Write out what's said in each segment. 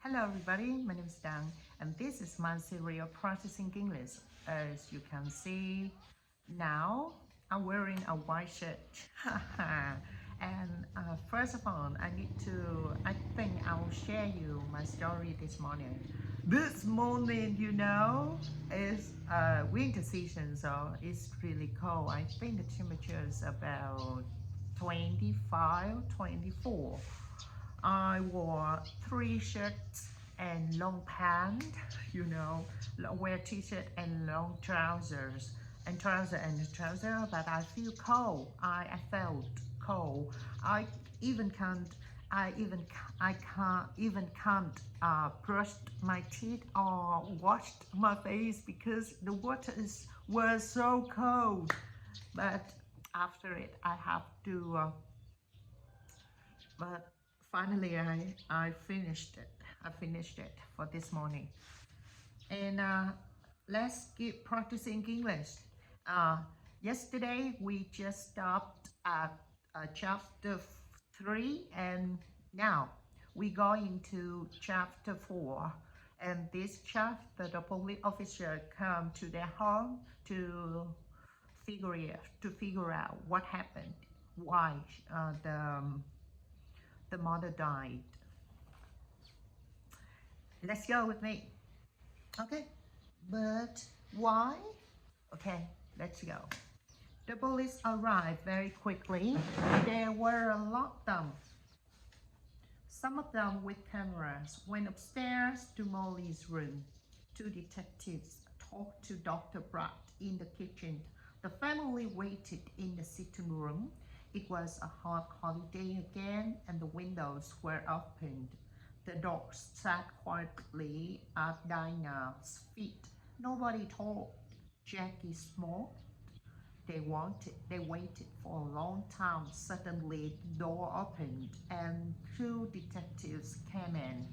Hello everybody, my name is Dan and this is my series of practicing English. As you can see now, I'm wearing a white shirt. And first of all, I think I'll share you my story this morning. This morning, is winter season, so it's really cold. I think the temperature is about 25, 24. I wore three shirts and long pants, wear t-shirt and long trousers but I feel cold. I felt cold. I even can't I can't brush my teeth or wash my face because the water was so cold. But after it, I have to but finally I finished it. I finished it for this morning. And let's keep practicing English. Uh, Yesterday we just stopped at chapter 3 and now we go into chapter 4. And this chapter, the police officer come to their home to figure out what happened, why the mother died. Let's go with me. Okay, but why? Okay, let's go. The police arrived very quickly. There were a lot of them. Some of them with cameras went upstairs to Molly's room. Two detectives talked to Dr. Pratt in the kitchen. The family waited in the sitting room. It was a hot holiday again and the windows were opened. The dogs sat quietly at Dinah's feet. Nobody talked. Jackie smoked. They waited for a long time. Suddenly the door opened and two detectives came in.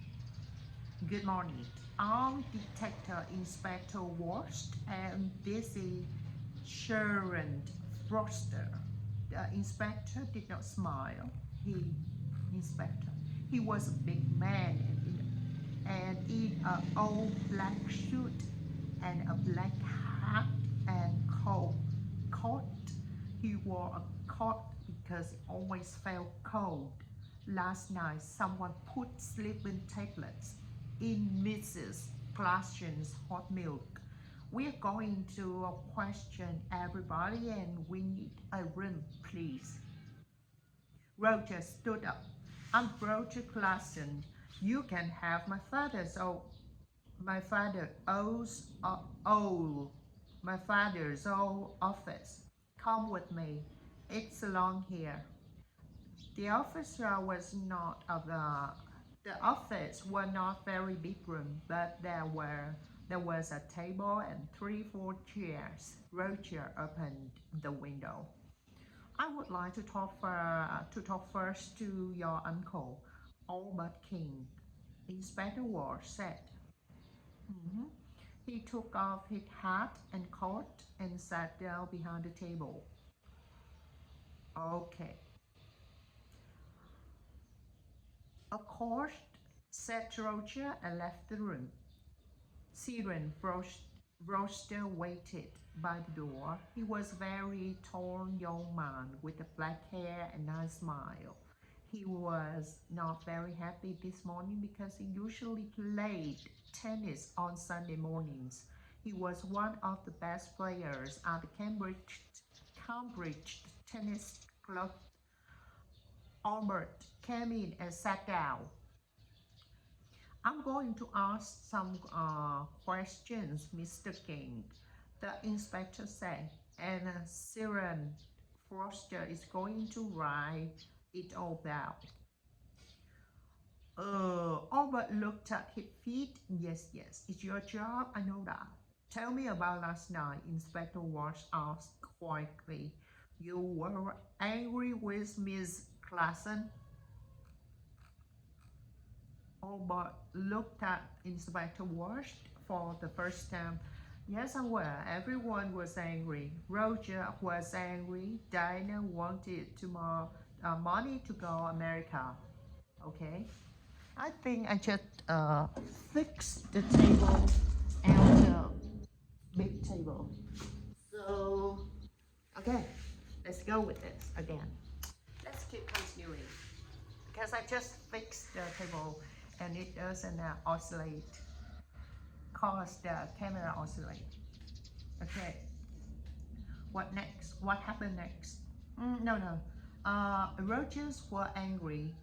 Good morning. I'm Detective Inspector Wurst and this is Sharon Froster. The inspector did not smile. He was a big man and in an old black suit and a black hat and coat. He wore a coat because it always felt cold. Last night, someone put sleeping tablets in Mrs. Clarkson's hot milk. We're going to question everybody and we need a room, please. Roger stood up. I'm Roger Clarkson. You can have my father's old office. Come with me. It's along here. The officer was not of the office were not very big room, but there was a table and 3-4 chairs. Roger opened the window. I would like to talk first to your uncle, Albert King, Inspector Ward said. He took off his hat and coat and sat down behind the table. Okay. Of course, said Roger and left the room. Siren Roster waited by the door. He was a very tall young man with black hair and a smile. He was not very happy this morning because he usually played tennis on Sunday mornings. He was one of the best players at the Cambridge Tennis Club. Albert came in and sat down. I'm going to ask some questions, Mr. King, the inspector said, and Siren Foster is going to write it all down. Albert looked at his feet. Yes, it's your job, I know that. Tell me about last night, Inspector Walsh asked quietly. You were angry with Miss Clarkson? Albert looked at Inspector Walsh for the first time. Yes, I was. Everyone was angry. Roger was angry. Dinah wanted money to go to America. Okay. I think I just fixed the table and the big table. So, okay, let's go with this again. Let's keep continuing because I just fixed the table and it doesn't oscillate, cause the camera oscillate. Okay, what next? What happened next? No. Rogers were angry.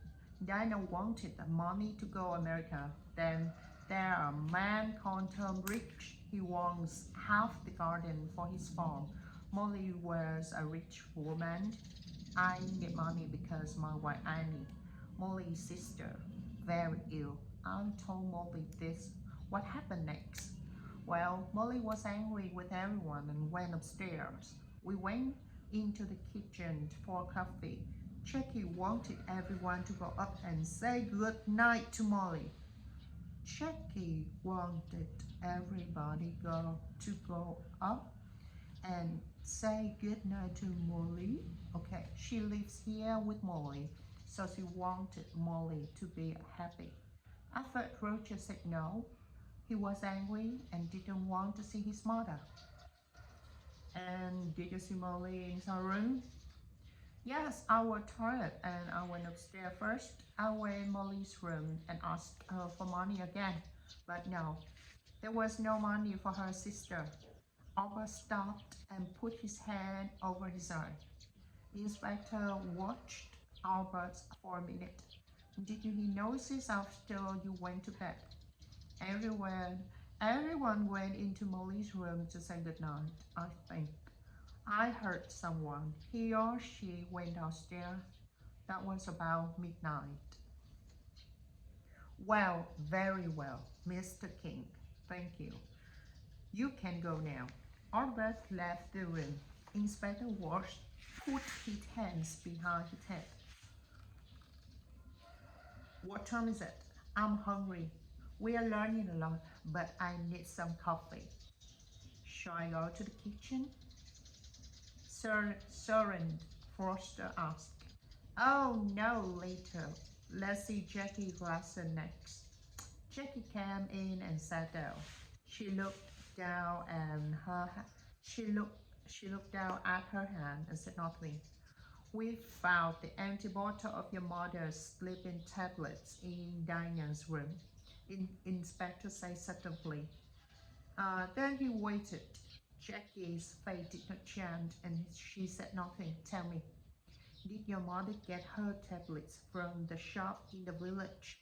Dinah wanted mommy to go America. Then there a man called Tom Rich. He wants half the garden for his farm. Molly was a rich woman. I get money because my wife Annie, Molly's sister, very ill. I told Molly this. What happened next? Well, Molly was angry with everyone and went upstairs. We went into the kitchen for coffee. Jackie wanted everyone to go up and say good night to Molly. Jackie wanted everybody to go up and say good night to Molly. Okay, she lives here with Molly, so she wanted Molly to be happy. At first, Roger said no. He was angry and didn't want to see his mother. And did you see Molly in her room? Yes, I was tired and I went upstairs first. I went in Molly's room and asked her for money again. But no, there was no money for her sister. Albert stopped and put his hand over his eye. The inspector watched Albert for a minute. Did you notice after you went to bed? Everyone went into Molly's room to say goodnight, I think. I heard someone. He or she went downstairs. That was about midnight. Well, very well, Mr. King. Thank you. You can go now. Albert left the room. Inspector Walsh put his hands behind his head. What time is it? I'm hungry. We are learning a lot, but I need some coffee. Shall I go to the kitchen? Sir Soren Foster asked. Oh no, later. Let's see Jackie Glasser next. Jackie came in and sat down. She looked down and she looked down at her hand and said nothing. We found the empty bottle of your mother's sleeping tablets in Dinah's room. Inspector said suddenly. Then he waited. Jackie's face did not change and she said nothing. Tell me, did your mother get her tablets from the shop in the village?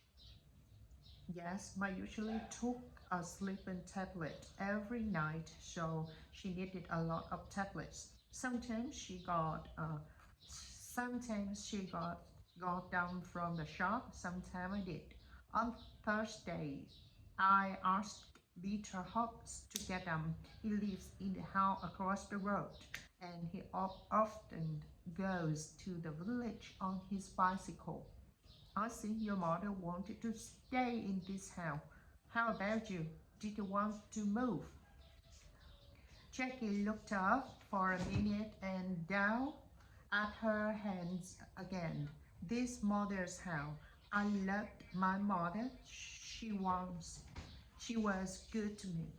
Yes, Ma usually took a sleeping tablet every night, so she needed a lot of tablets. Sometimes she got them from the shop. Sometimes I did. On Thursday, I asked Peter Hobbs to get them. He lives in the house across the road, and he often goes to the village on his bicycle. I see your mother wanted to stay in this house. How about you? Did you want to move? Jackie looked up for a minute and down at her hands again. This mother's house. I loved my mother. She was good to me.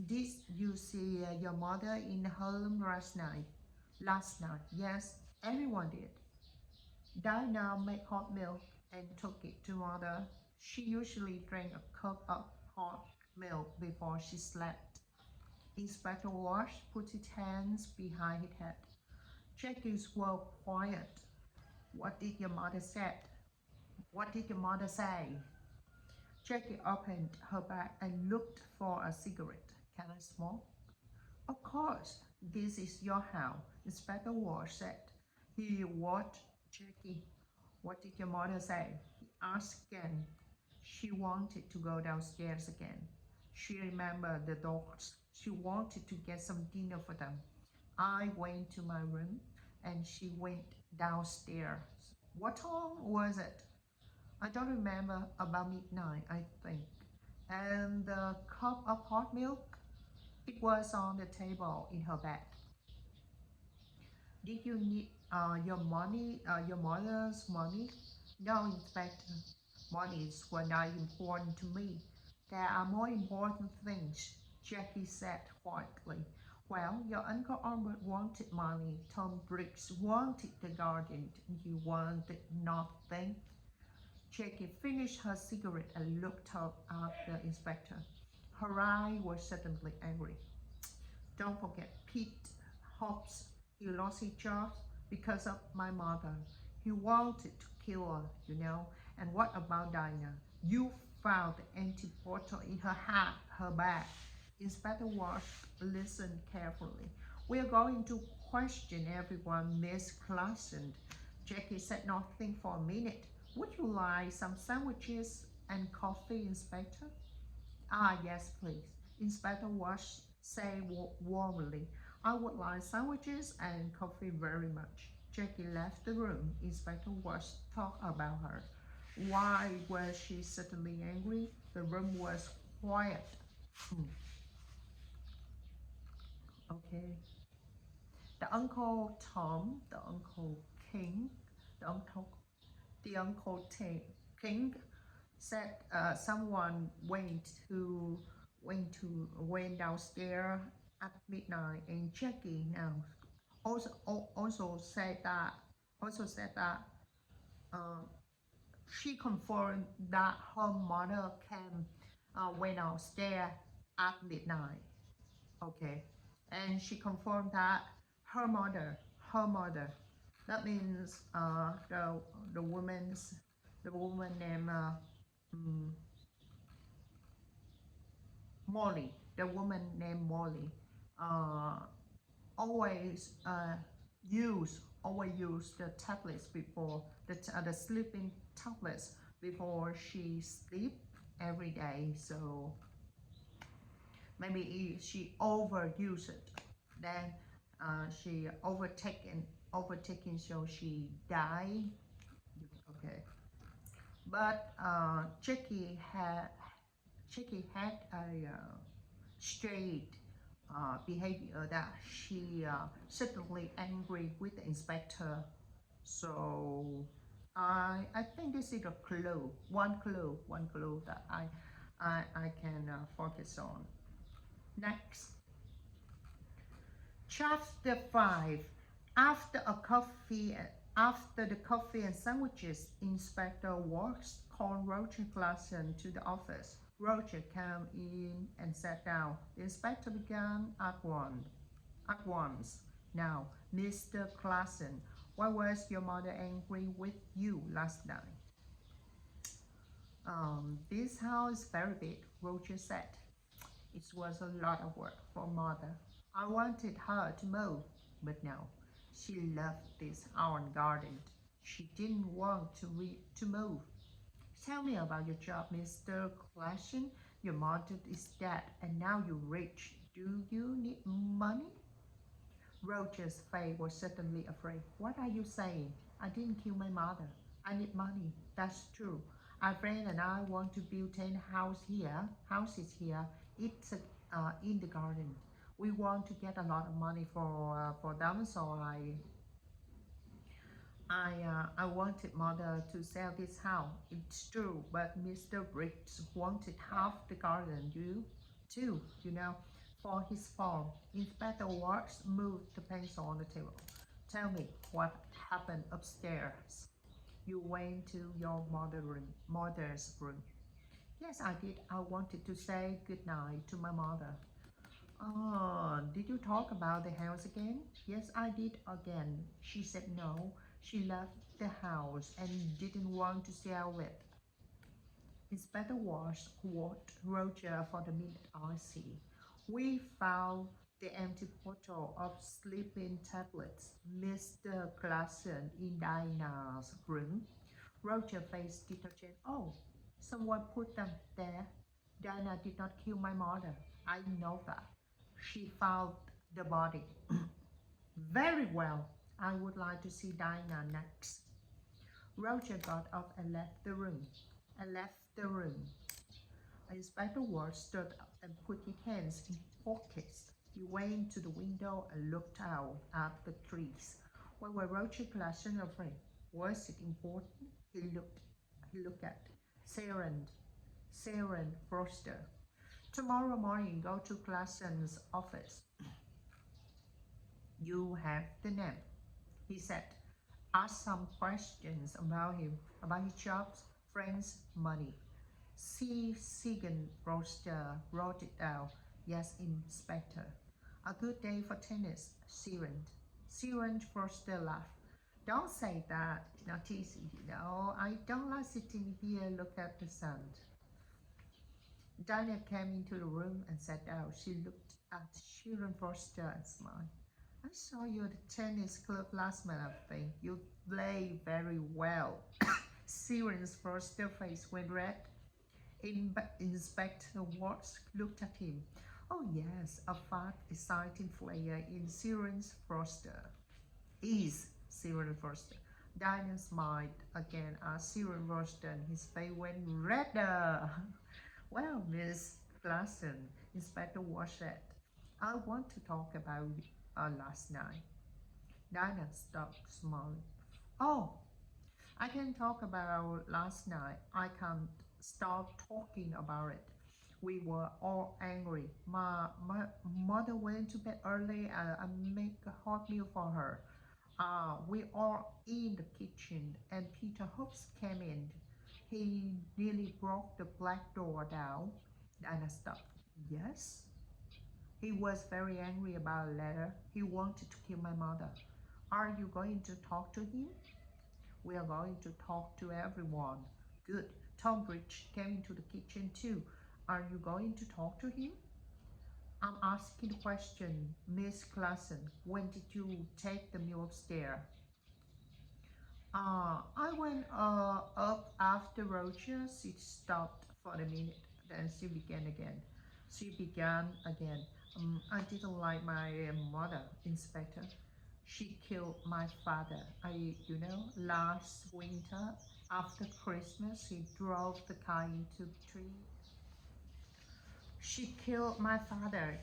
Did you see your mother in her room last night? Last night, yes, everyone did. Dinah made hot milk and took it to mother. She usually drank a cup of hot milk before she slept. Inspector Walsh put his hands behind his head. Jackie's were quiet. What did your mother say? What did your mother say? Jackie opened her bag and looked for a cigarette. Can I smoke? Of course. This is your house, Inspector Walsh said. He watched Jackie. What did your mother say? He asked again. She wanted to go downstairs again. She remembered the dogs. She wanted to get some dinner for them. I went to my room and she went downstairs. What time was it? I don't remember, about midnight, I think. And the cup of hot milk? It was on the table in her bag. Did you need your mother's money? No, Inspector. Monies were not important to me. There are more important things, Jackie said quietly. Well, your Uncle Albert wanted money, Tom Briggs wanted the garden, you wanted nothing. Jackie finished her cigarette and looked up at the inspector. Her eye was suddenly angry. Don't forget Pete Hobbs. He lost his job because of my mother. He wanted to kill her, you know. And what about Dinah? You found the empty bottle in her hat, her bag. Inspector Walsh listened carefully. We are going to question everyone, Miss Clarkson. Jackie said nothing for a minute. Would you like some sandwiches and coffee, Inspector? Ah, yes, please. Inspector Walsh said warmly. I would like sandwiches and coffee very much. Jackie left the room. Inspector Walsh thought about her. Why was she suddenly angry? The room was quiet. Okay. The Uncle Tom, the Uncle King, the Uncle King said someone went downstairs at midnight, and Jackie now also said that uh, she confirmed that her mother came went downstairs at midnight. Okay, and she confirmed that her mother, that means the woman named mm, Molly, the woman named Molly, uh, always use the tablets before the sleeping tablets before she sleep every day. So maybe she overused it, then she overtaken, so she died. Okay, but Jackie had a straight behavior that she suddenly angry with the inspector. So I think this is a one clue that I can focus on. Next, chapter 5. After the coffee and sandwiches, Inspector Walsh called Roger Clarkson to the office. Roger came in and sat down. The inspector began at once. Now, Mr. Clarkson, why was your mother angry with you last night? This house is very big, Roger said. It was a lot of work for mother. I wanted her to move, but no. She loved this own garden. She didn't want to move. Tell me about your job, Mr. Clarkson. Your mother is dead and now you're rich. Do you need money? Roger's face was suddenly afraid. What are you saying? I didn't kill my mother. I need money. That's true. Our friend and I want to build 10 houses here. It's in the garden. We want to get a lot of money for them, so I wanted mother to sell this house. It's true, but Mr. Briggs wanted half the garden, too, for his farm. Inspector Watts moved the pencil on the table. Tell me what happened upstairs. You went to your mother's room. Yes, I did. I wanted to say goodnight to my mother. Oh, did you talk about the house again? Yes, I did again. She said no. She left the house and didn't want to sell it. Inspector Walsh watched Roger for the minute I see. We found the empty bottle of sleeping tablets, Mr. Clarkson, in Dinah's room. Roger faced detergent. Oh, someone put them there. Dinah did not kill my mother. I know that. She found the body. Very well. I would like to see Dinah next. Roger got up and left the room. Inspector Ward stood up and put his hands in pockets. He went to the window and looked out at the trees. Why were Roger Clarkson afraid? Was it important? He looked at Siren Foster. Tomorrow morning, go to Clausen's office. You have the name, he said. Ask some questions about him, about his jobs, friends, money. See Sigan Foster wrote it down. Yes, Inspector. A good day for tennis, Siren. Siren Foster laughed. Don't say that. It's not easy, you know. I don't like sitting here and look at the sun. Dinah came into the room and sat down. She looked at Siren Foster and smiled. I saw you at the tennis club last month, I think. You play very well. Siren's Foster's face went red. Inspector Watts looked at him. Oh yes, a fat, exciting player in Siren's Foster. Is Siren Foster. Dinah smiled again at Siren Foster and his face went redder. Well, Miss Clausen, Inspector Watts said, I want to talk about last night. Dinah stopped smiling. Oh, I can talk about last night. I can't stop talking about it. We were all angry. My mother went to bed early and I make a hot meal for her. We all in the kitchen and Peter Hoops came in. He nearly broke the black door down. Dinah stopped. Yes? He was very angry about a letter. He wanted to kill my mother. Are you going to talk to him? We are going to talk to everyone. Good. Tonbridge came into the kitchen too. Are you going to talk to him? I'm asking a question, Miss Clausen. When did you take the mule upstairs? I went up after Roger. She stopped for a minute. Then she began again. I didn't like my mother, Inspector. She killed my father. Last winter after Christmas, she drove the car into the tree. She killed my father,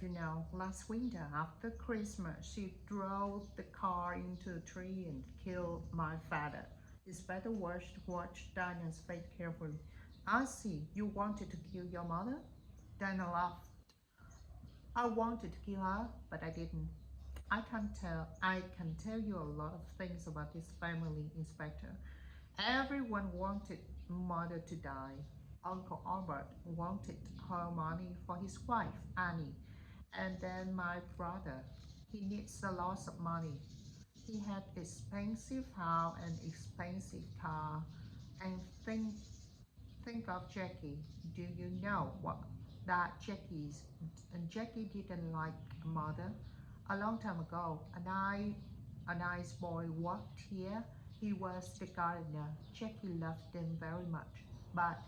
last winter after Christmas. She drove the car into a tree and killed my father. Inspector watched Dinah's face carefully. I see, you wanted to kill your mother? Dinah laughed. I wanted to kill her, but I didn't. I can tell you a lot of things about this family, Inspector. Everyone wanted mother to die. Uncle Albert wanted her money for his wife, Annie. And then my brother, he needs a lot of money. He had expensive house and expensive car. And think of Jackie. Do you know what that Jackie's? And Jackie didn't like mother. A long time ago, a nice boy worked here. He was the gardener. Jackie loved him very much, but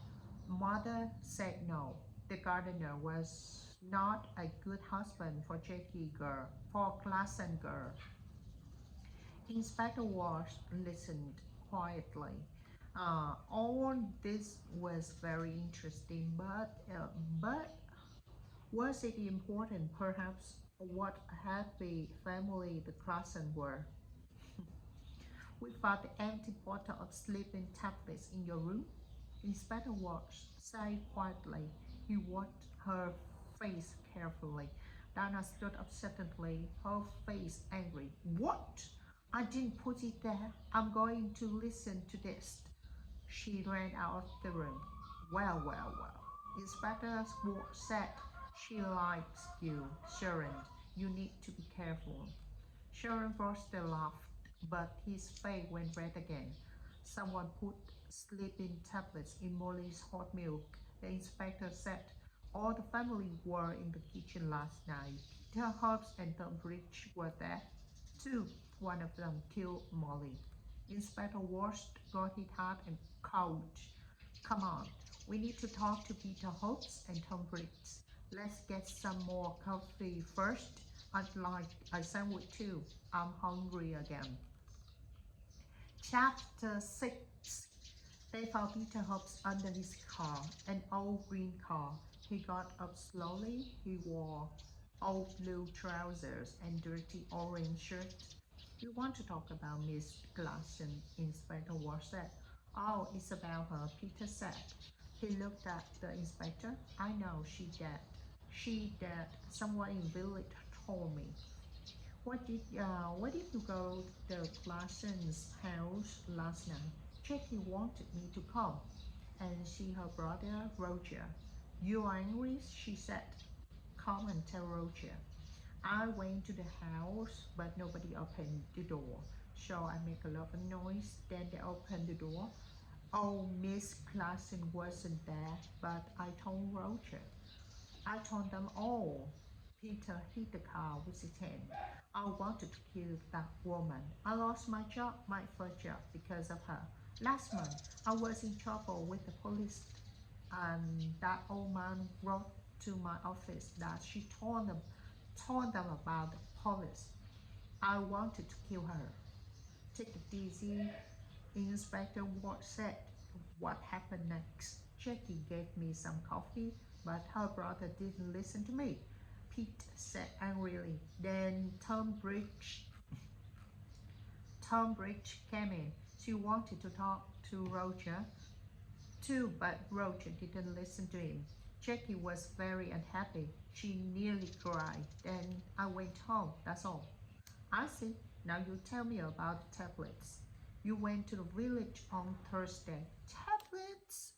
mother said no. The gardener was not a good husband for Jackie girl, for Clausen girl. Inspector Watts listened quietly. All this was very interesting, but was it important? Perhaps what happy family the Clausen were. We found the empty bottle of sleeping tablets in your room. Inspector Watts said quietly. He watched her face carefully. Dana stood up suddenly, her face angry. What? I didn't put it there. I'm going to listen to this. She ran out of the room. Well. Inspector Watts said, she likes you, Sharon. You need to be careful. Sharon Foster laughed, but his face went red again. Someone put sleeping tablets in Molly's hot milk. The inspector said, all the family were in the kitchen last night. Peter Hobbs and Tonbridge were there too. One of them killed Molly. Inspector Watts got his hot and cold. Come on, we need to talk to Peter Hobbs and Tonbridge. Let's get some more coffee first. I'd like a sandwich too. I'm hungry again. Chapter 6. They found Peter Hobbs under his car, an old green car. He got up slowly. He wore old blue trousers and dirty orange shirt. You want to talk about Miss Clausen, Inspector Watts said. Oh, it's about her, Peter said. He looked at the inspector. I know she dead. She dead. Someone in village told me. Why did you go to the Clausen's house last night? Jackie wanted me to come and see her brother Roger. You are angry? She said. Come and tell Roger. I went to the house, but nobody opened the door. So I make a lot of noise. Then they opened the door. Oh, Miss Clausen wasn't there, but I told Roger. I told them all. Peter hit the car with his hand. I wanted to kill that woman. I lost my job, my first job, because of her. Last month, I was in trouble with the police, and that old man wrote to my office that she told them about the police. I wanted to kill her. Take it easy, Inspector Ward said. What happened next? Jackie gave me some coffee, but her brother didn't listen to me. Pete said angrily. Then Tom Bridge came in. She wanted to talk to Roger too, but Roger didn't listen to him. Jackie was very unhappy. She nearly cried. Then I went home, that's all. I see. Now you tell me about the tablets. You went to the village on Thursday. Tablets?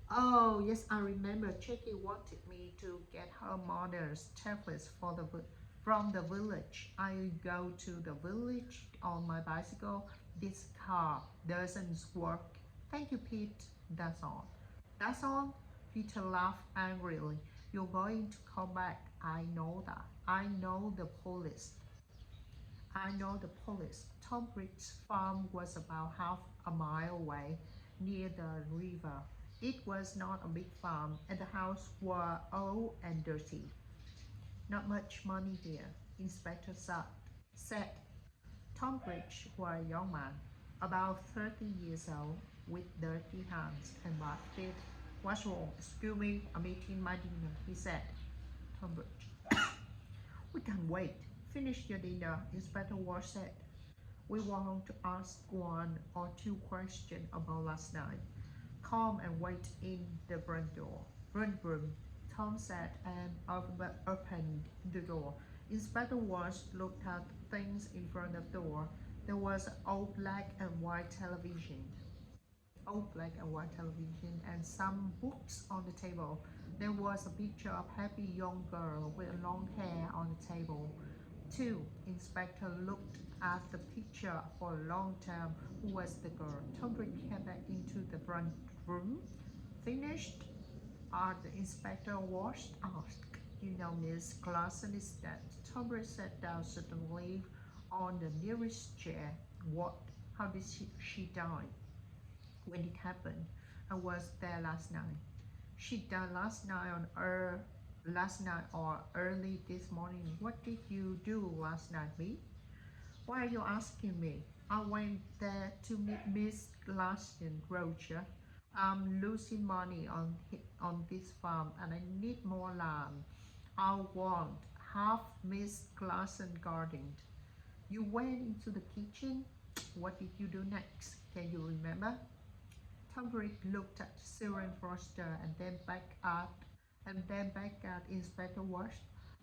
Oh, yes, I remember. Jackie wanted me to get her mother's tablets from the village. I go to the village on my bicycle. This car doesn't work. Thank you, Pete. That's all. That's all? Peter laughed angrily. You're going to come back. I know that. I know the police. Tom Bridge's farm was about half a mile away, near the river. It was not a big farm, and the houses were old and dirty. Not much money here, Inspector said. Tom Bridge was a young man, about 30 years old, with dirty hands and bad feet. What's wrong? Excuse me, I'm eating my dinner, he said. Tom Bridge. We can't wait. Finish your dinner, Inspector Ward said. We want to ask one or two questions about last night. Come and wait in the front door. Front room, Tom said and opened the door. Inspector Ward looked at things in front of the door. There was an old black and white television. And some books on the table. There was a picture of a happy young girl with long hair on the table. Too, Inspector looked at the picture for a long time. Who was the girl? Tom Bridge came back into the front room. Finished? The inspector was asked. You know, Miss Clausen is dead. Tom Bridge sat down suddenly on the nearest chair. What? How did she die? When it happened, I was there last night. She died last night or early this morning. What did you do last night, me? Why are you asking me? I went there to meet Miss Clausen, Roger. I'm losing money on this farm and I need more land. I want half Miss Clausen garden. You went into the kitchen. What did you do next? Can you remember? Tom Bridge looked at Siren Foster and then back at Inspector Ward.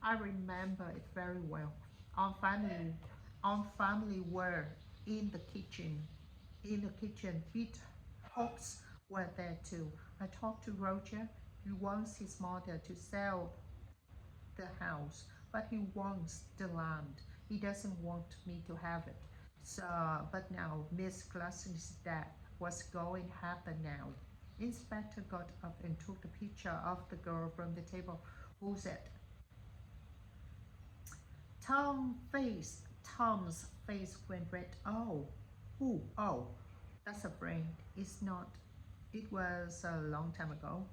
I remember it very well. Our family were in the kitchen. Pete Hawks were there too. I talked to Roger. He wants his mother to sell the house, but he wants the land. He doesn't want me to have it. So, but now Miss Clausen is dead. What's going to happen now? Inspector got up and took the picture of the girl from the table. Who's it? Tom's face went red. Oh, who? Oh, that's a friend. It's not. It was a long time ago.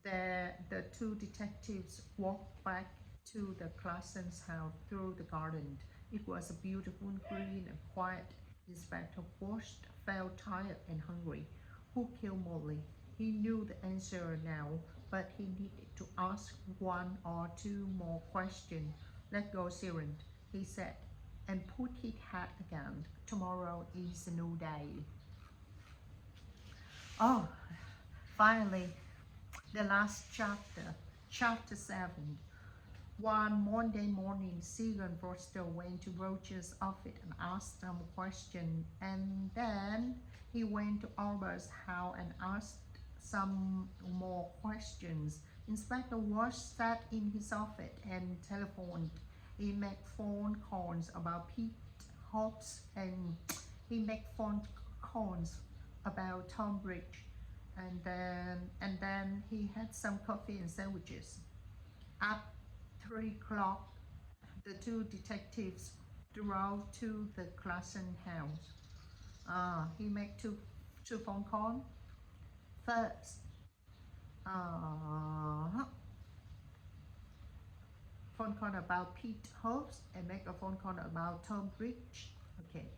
The two detectives walked back to the Clausen's house through the garden. It was a beautiful, green, and quiet. Inspector Ward felt tired and hungry. Who killed Molly? He knew the answer now, but he needed to ask one or two more questions. Let go, Siren, he said, and put his hat again. Tomorrow is a new day. Oh, Finally, the last chapter, chapter 7. One Monday morning, Segan Forster went to Roger's office and asked some questions, and then he went to Albert's house and asked some more questions. Inspector Walsh sat in his office and telephoned. He made phone calls about Pete Hobbs, and he made phone calls about Tom Bridge, and then he had some coffee and sandwiches. At 3 o'clock, the two detectives drove to the Classen house. He made two phone calls. First, phone call about Pete Hobbs and make a phone call about Tom Bridge. Okay.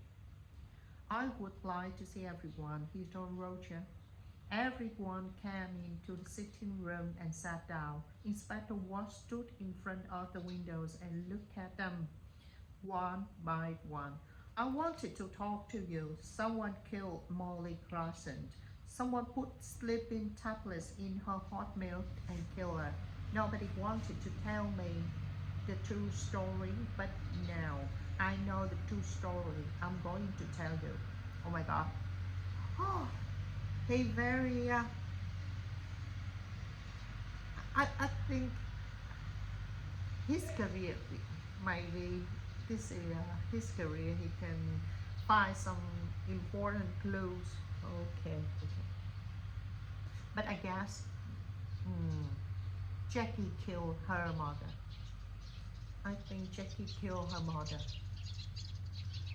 I would like to see everyone, he told Roger. Everyone came into the sitting room and sat down. Inspector Walsh stood in front of the windows and looked at them one by one. I wanted to talk to you. Someone killed Molly Classen. Someone put sleeping tablets in her hot milk and killed her. Nobody wanted to tell me the true story, but now I know the true story. I'm going to tell you. Oh my God. Oh, he very, I think his career, maybe this is his career, he can find some important clues. Okay. But I guess Jackie killed her mother. I think Jackie killed her mother.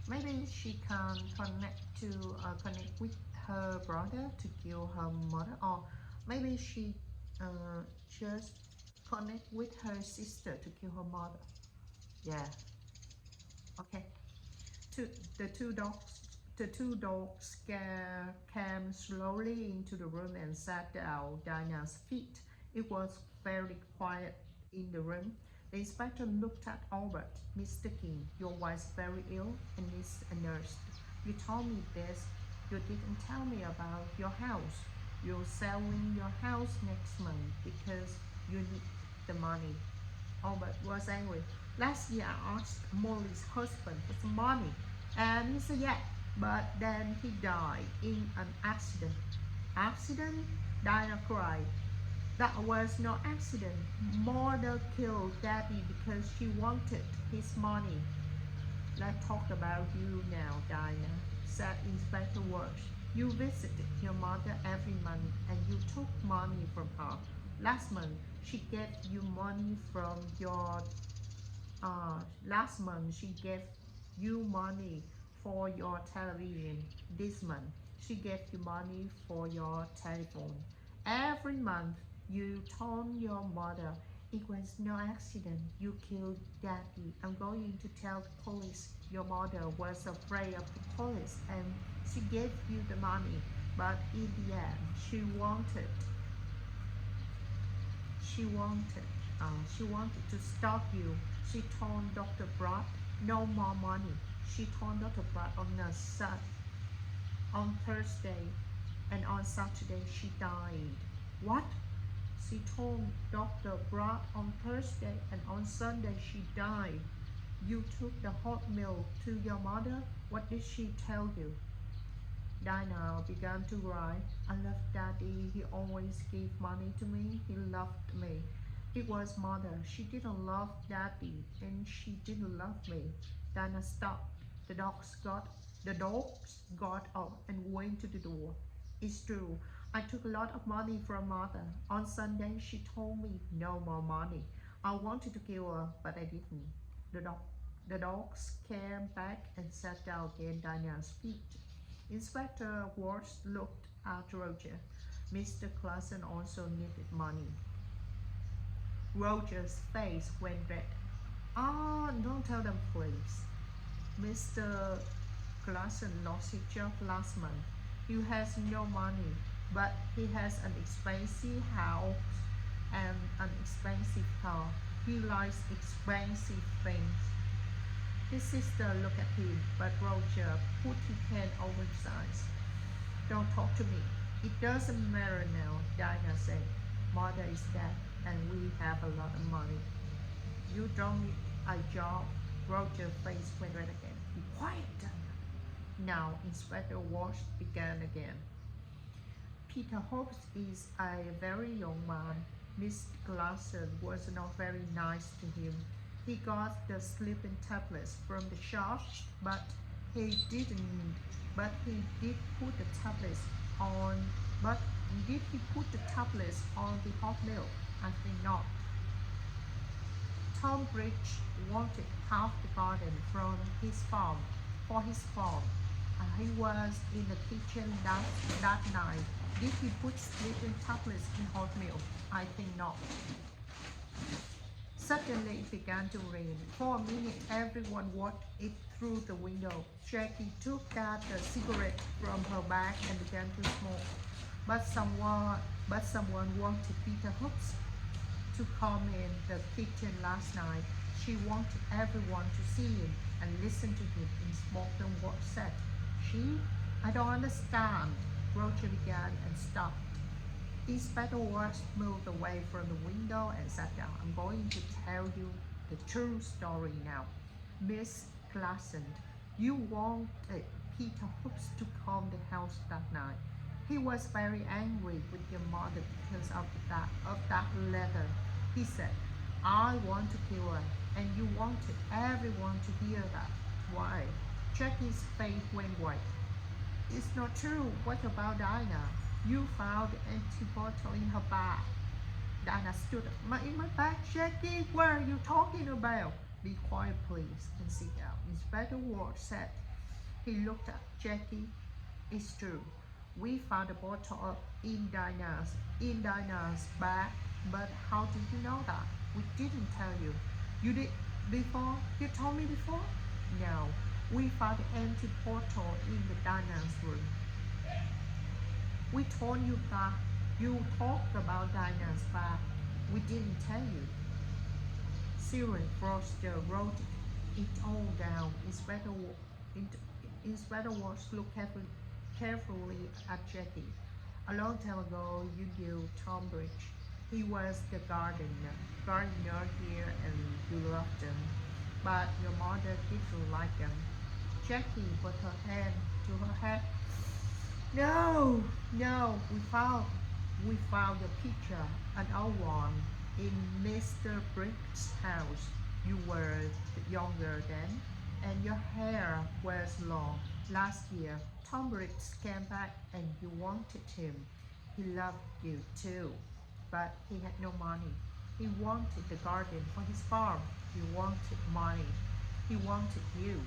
Maybe she can connect with her brother to kill her mother, or maybe she just connect with her sister to kill her mother. Yeah. Okay. The two dogs came slowly into the room and sat down at Dinah's feet. It was very quiet in the room. The inspector looked at Albert. Mr. King, your wife's very ill and needs a nurse. You told me this. You didn't tell me about your house. You're selling your house next month because you need the money. Albert was angry. Last year I asked Molly's husband for some money, and he said yeah, but then he died in an accident. Accident? Dinah cried. That was no accident. Mother killed Daddy because she wanted his money. Let's talk about you now, Dinah, said Inspector Walsh. You visited your mother every month and you took money from her. Last month, she gave you money from your for your television. This month, she gave you money for your telephone. Every month, you told your mother it was no accident. You killed Daddy. I'm going to tell the police. Your mother was afraid of the police and she gave you the money. But in the end, she wanted to stop you. She told Dr. Broad no more money. She told Dr. Broad on Thursday, and on Saturday she died. What? She told Dr. Broad on Thursday, and on Sunday she died. You took the hot milk to your mother? What did she tell you? Dinah began to cry. I love Daddy. He always gave money to me. He loved me. It was Mother. She didn't love Daddy, and she didn't love me. Dinah stopped. The dogs got up and went to the door. It's true. I took a lot of money from Mother. On Sunday, she told me no more money. I wanted to kill her, but I didn't. The dogs came back and sat down again at Dinah's feet. Inspector Walsh looked at Roger. Mr. Classen also needed money. Roger's face went red. Don't tell them, please. Mr. Classen lost his job last month. He has no money, but he has an expensive house and an expensive car. He likes expensive things. His sister looked at him, but Roger put his hand over his eyes. Don't talk to me. It doesn't matter now, Dinah said. Mother is dead and we have a lot of money. You don't need a job. Roger's face went red again. Be quiet, Dinah. Now Inspector Walsh began again. Peter Hobbs is a very young man. Miss Glasson was not very nice to him. He got the sleeping tablets from the shop, but he did put the tablets on. But did he put the tablets on the hot milk? I think not. Tom Bridge wanted half the garden from his farm for his farm. He was in the kitchen that night. Did he put sleeping tablets in hot milk? I think not. Suddenly it began to rain. For a minute everyone watched it through the window. Jackie took out the cigarette from her bag and began to smoke. But someone wanted Peter Hobbs to come in the kitchen last night. She wanted everyone to see him and listen to him. Inspector Walsh said, I don't understand. Roger began and stopped. Inspector Walsh moved away from the window and sat down. I'm going to tell you the true story now. Miss Glasson, you wanted Peter Hobbs to come to the house that night. He was very angry with your mother because of that letter. He said, I want to kill her, and you wanted everyone to hear that. Why? Jackie's face went white. It's not true. What about Dinah? You found the empty bottle in her bag. Dinah stood up. In my bag, Jackie? What are you talking about? Be quiet, please, and sit down. Inspector Walsh said. He looked at Jackie. It's true. We found a bottle in Dinah's bag, but how did you know that? We didn't tell you. You did before? You told me before? No. We found an empty bottle in the Dinah's room. We told you that you talked about Dinah's bag. We didn't tell you. Cyril Foster wrote it all down. Inspector Walsh looked carefully at Jackie. A long time ago, you knew Tom Bridge. He was the gardener here, and you loved him. But your mother didn't like him. Jackie put her hand to her head. No, we found a picture, an old one, in Mr. Bridge's house. You were younger then, and your hair was long. Last year, Tom Bridge came back and you wanted him. He loved you too, but he had no money. He wanted the garden for his farm. He wanted money. He wanted you,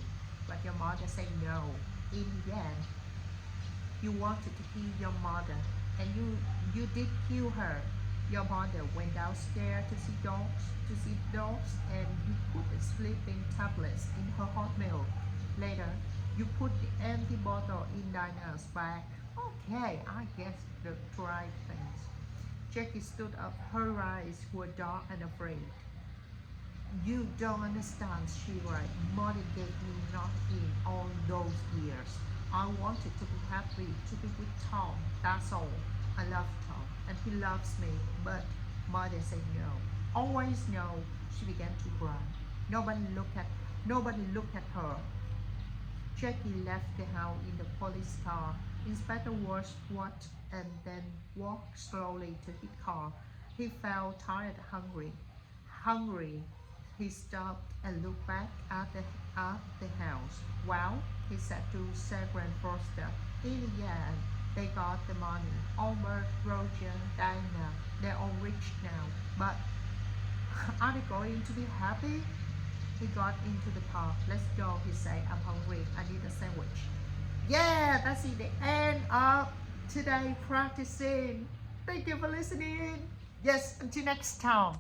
but your mother said no. In the end, you wanted to kill your mother, and you did kill her. Your mother went downstairs to see dogs, and you put the sleeping tablets in her hot milk. Later, you put the empty bottle in Dinah's bag. Okay, I guess the right things. Jackie stood up. Her eyes were dark and afraid. You don't understand, she wrote. Mother gave me nothing all those years. I wanted to be happy, to be with Tom. That's all. I love Tom, and he loves me. But Mother said no. Always no. She began to cry. Nobody looked at her. Jackie left the house in the police car. Inspector Walsh watched and then walked slowly to his car. He felt tired, hungry. He stopped and looked back at the house. Well, he said to Sergeant Foster, in the end, they got the money. Albert, Roger, Dinah, they're all rich now. But are they going to be happy? He got into the car. Let's go, he said. I'm hungry. I need a sandwich. Yeah, that's it. The end of today practicing. Thank you for listening. Yes, until next time.